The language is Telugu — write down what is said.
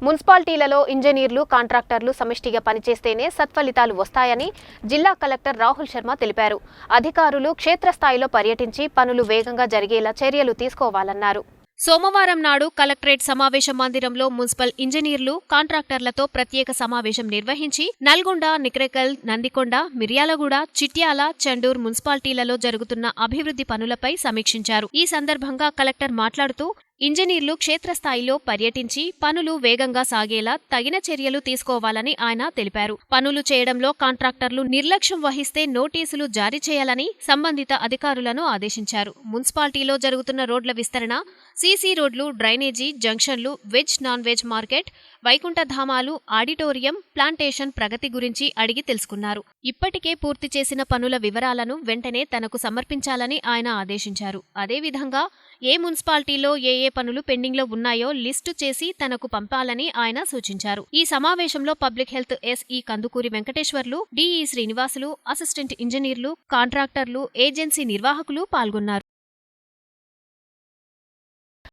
మున్సిపాలిటీలలో ఇంజనీర్లు, కాంట్రాక్టర్లు సమిష్టిగా పనిచేస్తేనే సత్ఫలితాలు వస్తాయని జిల్లా కలెక్టర్ రాహుల్ శర్మ తెలిపారు. అధికారులు క్షేత్రస్థాయిలో పర్యటించి పనులు వేగంగా జరిగేలా చర్యలు తీసుకోవాలన్నారు. సోమవారం నాడు కలెక్టరేట్ సమావేశ మందిరంలో మున్సిపల్ ఇంజనీర్లు, కాంట్రాక్టర్లతో ప్రత్యేక సమావేశం నిర్వహించి నల్గొండ, నిక్రెకల్, నందికొండ, మిర్యాలగూడ, చిట్యాల, చండూర్ మున్సిపాలిటీలలో జరుగుతున్న అభివృద్ధి పనులపై సమీక్షించారు. ఈ సందర్భంగా కలెక్టర్ మాట్లాడుతూ ఇంజనీర్లు క్షేత్రస్థాయిలో పర్యటించి పనులు వేగంగా సాగేలా తగిన చర్యలు తీసుకోవాలని ఆయన తెలిపారు. పనులు చేయడంలో కాంట్రాక్టర్లు నిర్లక్ష్యం వహిస్తే నోటీసులు జారీ చేయాలని సంబంధిత అధికారులను ఆదేశించారు. మున్సిపాలిటీలో జరుగుతున్న రోడ్ల విస్తరణ, సీసీ రోడ్లు, డ్రైనేజీ, జంక్షన్లు, వెజ్ నాన్ వెజ్ మార్కెట్, వైకుంఠధామాలు, ఆడిటోరియం, ప్లాంటేషన్ ప్రగతి గురించి అడిగి తెలుసుకున్నారు. ఇప్పటికే పూర్తి చేసిన పనుల వివరాలను వెంటనే తనకు సమర్పించాలని ఆయన ఆదేశించారు. అదేవిధంగా ఏ మున్సిపాలిటీలో ఏ పనులు పెండింగ్లో ఉన్నాయో లిస్టు చేసి తనకు పంపాలని ఆయన సూచించారు. ఈ సమావేశంలో public health SE Kandukuri Venkateswarlu, DE Srinivasulu, assistant ఇంజనీర్లు, కాంట్రాక్టర్లు, ఏజెన్సీ నిర్వాహకులు పాల్గొన్నారు.